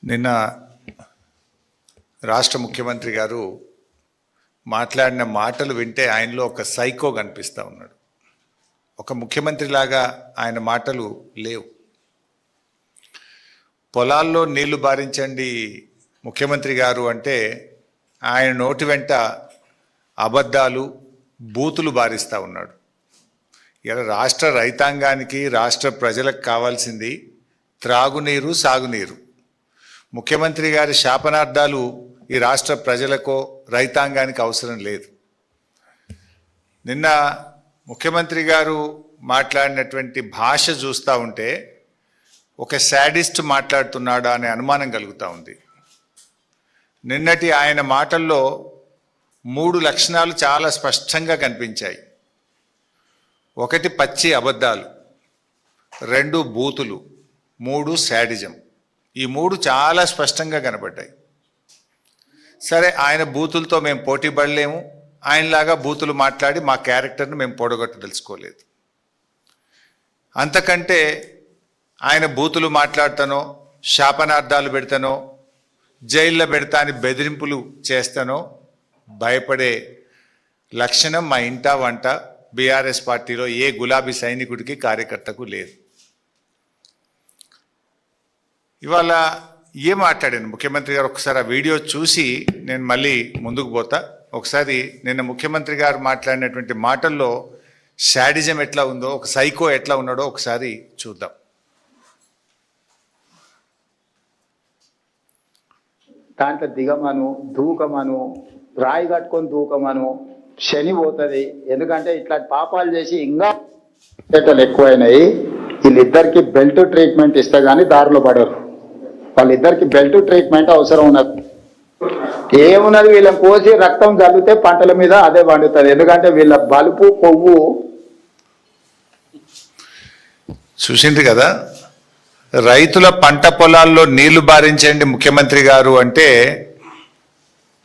నిన్న రాష్ట్ర ముఖ్యమంత్రి గారు మాట్లాడిన మాటలు వింటే ఆయనలో ఒక సైకో కనిపిస్తూ ఉన్నాడు. ఒక ముఖ్యమంత్రిలాగా ఆయన మాటలు లేవు. పొలాల్లో నీళ్లు బారించండి ముఖ్యమంత్రి గారు అంటే ఆయన నోటి వెంట అబద్ధాలు బూతులు బారిస్తూ ఉన్నాడు. ఇలా రాష్ట్ర రైతాంగానికి రాష్ట్ర ప్రజలకు కావాల్సింది త్రాగునీరు, సాగునీరు. ముఖ్యమంత్రి గారి శాపనార్థాలు ఈ రాష్ట్ర ప్రజలకో రైతాంగానికి అవసరం లేదు. నిన్న ముఖ్యమంత్రి గారు మాట్లాడినటువంటి భాష చూస్తూ ఉంటే ఒక శాడిస్ట్ మాట్లాడుతున్నాడా అనే అనుమానం కలుగుతూ ఉంది. నిన్నటి ఆయన మాటల్లో 3 లక్షణాలు చాలా స్పష్టంగా కనిపించాయి. 1 పచ్చి అబద్ధాలు, 2 బూతులు, 3 శాడిజం. ఈ 3 చాలా స్పష్టంగా కనబడ్డాయి. సరే, ఆయన బూతులతో మేము పోటీ పడలేము, ఆయనలాగా బూతులు మాట్లాడి మా క్యారెక్టర్ను మేము పొడగొట్టదలుచుకోలేదు. అంతకంటే ఆయన బూతులు మాట్లాడతానో, శాపనార్థాలు పెడతానో, జైల్లో పెడతా అని బెదిరింపులు చేస్తానో భయపడే లక్షణం మా ఇంటా వంట బీఆర్ఎస్ పార్టీలో ఏ గులాబీ సైనికుడికి, కార్యకర్తకు లేదు. ఇవాళ ఏం మాట్లాడాను ముఖ్యమంత్రి గారు, ఒకసారి ఆ వీడియో చూసి నేను మళ్ళీ ముందుకు పోతా. ఒకసారి నిన్న ముఖ్యమంత్రి గారు మాట్లాడినటువంటి మాటల్లో శాడిజం ఎట్లా ఉందో, ఒక సైకో ఎట్లా ఉన్నాడో ఒకసారి చూద్దాం. దాంట్లో దిగమను, దూకమను, రాయి కట్టుకొని దూకమను, శని పోతుంది. ఎందుకంటే ఇట్లా పాపాలు చేసి ఇంకా ఎక్కువైనాయి. వీళ్ళిద్దరికి బెల్ట్ ట్రీట్మెంట్ ఇస్తే కానీ దారిలో పడరు. వాళ్ళిద్దరికి బెల్ట్ ట్రీట్మెంట్ అవసరం ఉన్నది. ఏమున్నది, వీళ్ళని కోసి రక్తం చల్లితే పంటల మీద అదే పండుతుంది. ఎందుకంటే వీళ్ళ బలుపు, కొవ్వు. చూసింది కదా, రైతుల పంట పొలాల్లో నీళ్లు బారించండి ముఖ్యమంత్రి గారు అంటే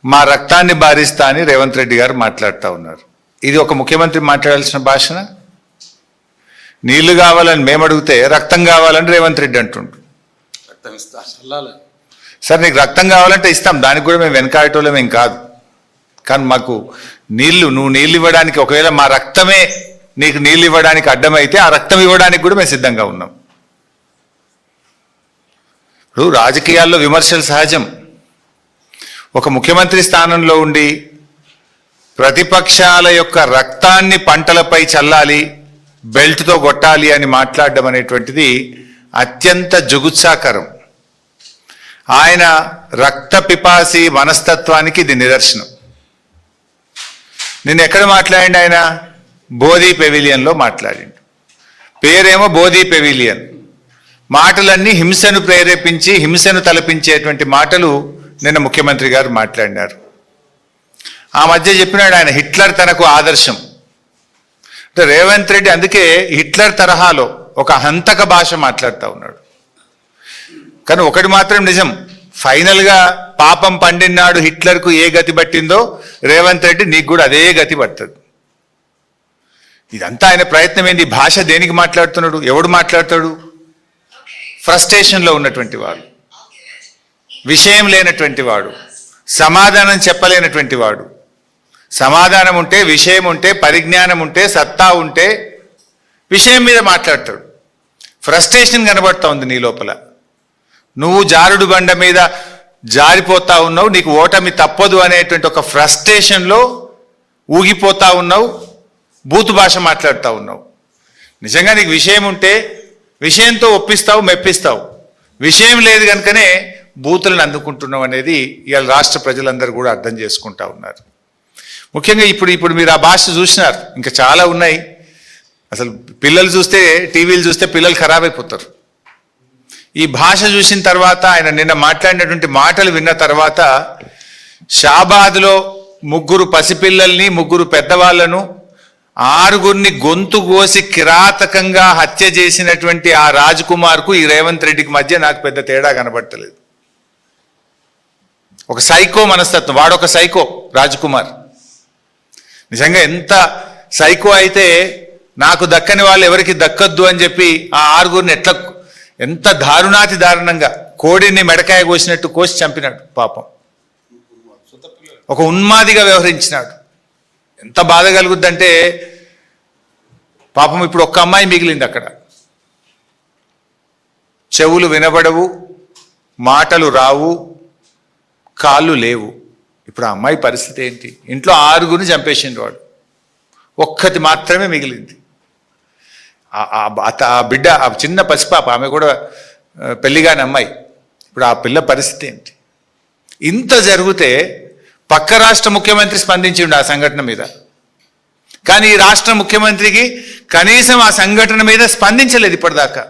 మా రక్తాన్ని బారిస్తా అని రేవంత్ రెడ్డి గారు మాట్లాడుతూ ఉన్నారు. ఇది ఒక ముఖ్యమంత్రి మాట్లాడాల్సిన భాషన? నీళ్లు కావాలని మేము అడిగితే రక్తం కావాలని రేవంత్ రెడ్డి అంటుండు. సార్, నీకు రక్తం కావాలంటే ఇస్తాం, దానికి కూడా మేము వెనకాడటోళ్ళం ఏం కాదు. కానీ మాకు నువ్వు నీళ్ళు ఇవ్వడానికి, ఒకవేళ మా రక్తమే నీకు నీళ్ళు ఇవ్వడానికి అడ్డమైతే ఆ రక్తం ఇవ్వడానికి కూడా మేము సిద్ధంగా ఉన్నాం. ఇప్పుడు రాజకీయాల్లో విమర్శలు సహజం. ఒక ముఖ్యమంత్రి స్థానంలో ఉండి ప్రతిపక్షాల యొక్క రక్తాన్ని పంటలపై చల్లాలి, బెల్ట్తో కొట్టాలి అని మాట్లాడడం అనేటువంటిది అత్యంత జుగుత్సాకరం. ఆయన రక్త పిపాసి మనస్తత్వానికి ఇది నిదర్శనం. నేను ఎక్కడ మాట్లాడిండు? ఆయన బోధి పెవిలియన్లో మాట్లాడిండు. పేరేమో బోధి పెవిలియన్. మాటలన్నీ హింసను ప్రేరేపించి, హింసను తలపించేటువంటి మాటలు నిన్న ముఖ్యమంత్రి గారు మాట్లాడినారు. ఆ మధ్య చెప్పినాడు ఆయన హిట్లర్ తనకు ఆదర్శం. అంటే రేవంత్ రెడ్డి అందుకే హిట్లర్ తరహాలో ఒక హంతక భాష మాట్లాడుతూ ఉన్నాడు. కానీ ఒకటి మాత్రం నిజం, ఫైనల్గా పాపం పండినాడు హిట్లర్కు ఏ గతి పట్టిందో రేవంత్ రెడ్డి నీకు కూడా అదే గతి పడుతుంది. ఇదంతా ఆయన ప్రయత్నం ఏంది? భాష దేనికి మాట్లాడుతున్నాడు? ఎవడు మాట్లాడతాడు? ఫ్రస్ట్రేషన్లో ఉన్నటువంటి వాడు, విషయం లేనటువంటి వాడు, సమాధానం చెప్పలేనటువంటి వాడు. సమాధానం ఉంటే, విషయం ఉంటే, పరిజ్ఞానం ఉంటే, సత్తా ఉంటే విషయం మీద మాట్లాడతాడు. ఫ్రస్ట్రేషన్ కనబడతా ఉంది నీ లోపల. నువ్వు జారుడు బండ మీద జారిపోతా ఉన్నావు, నీకు ఓటమి తప్పదు అనేటువంటి ఒక ఫ్రస్ట్రేషన్లో ఊగిపోతా ఉన్నావు, బూతు భాష మాట్లాడుతూ ఉన్నావు. నిజంగా నీకు విషయం ఉంటే విషయంతో ఒప్పిస్తావు, మెప్పిస్తావు. విషయం లేదు కనుకనే బూతులను అందుకుంటున్నావు అనేది ఇవాళ రాష్ట్ర ప్రజలందరూ కూడా అర్థం చేసుకుంటా ఉన్నారు. ముఖ్యంగా ఇప్పుడు మీరు ఆ భాష చూసినారు, ఇంకా చాలా ఉన్నాయి. అసలు పిల్లలు చూస్తే, టీవీలు చూస్తే పిల్లలు ఖరాబ్ అయిపోతారు. ఈ భాష చూసిన తర్వాత, ఆయన నిన్న మాట్లాడినటువంటి మాటలు విన్న తర్వాత, షాబాద్లో 3 పసిపిల్లల్ని, 3 పెద్దవాళ్లను, 6గురిని గొంతు కోసి కిరాతకంగా హత్య చేసినటువంటి ఆ రాజ్ కుమార్కు ఈ రేవంత్ రెడ్డికి మధ్య నాకు పెద్ద తేడా కనబడతలేదు. ఒక సైకో మనస్తత్వం, వాడొక సైకో రాజ్ కుమార్. నిజంగా ఎంత సైకో అయితే నాకు దక్కని వాళ్ళు ఎవరికి దక్కద్దు అని చెప్పి ఆ 6గురిని ఎంత దారుణాతి దారుణంగా కోడిని మెడకాయ కోసినట్టు కోసి చంపినాడు పాపం. ఒక ఉన్మాదిగా వ్యవహరించినాడు. ఎంత బాధ కలుగుద్దంటే పాపం ఇప్పుడు ఒక్క అమ్మాయి మిగిలింది అక్కడ. చెవులు వినబడవు, మాటలు రావు, కాళ్ళు లేవు. ఇప్పుడు ఆ అమ్మాయి పరిస్థితి ఏంటి? ఇంట్లో 6గురిని చంపేసిండు వాడు, ఒక్కటి మాత్రమే మిగిలింది. ఆ బిడ్డ, ఆ చిన్న పసిపాప, ఆమె కూడా పెళ్లిగాని అమ్మాయి. ఇప్పుడు ఆ పిల్ల పరిస్థితి ఏంటి? ఇంత జరిగితే పక్క రాష్ట్ర ముఖ్యమంత్రి స్పందించిండు ఆ సంఘటన మీద, కానీ ఈ రాష్ట్ర ముఖ్యమంత్రికి కనీసం ఆ సంఘటన మీద స్పందించలేదు ఇప్పటిదాకా.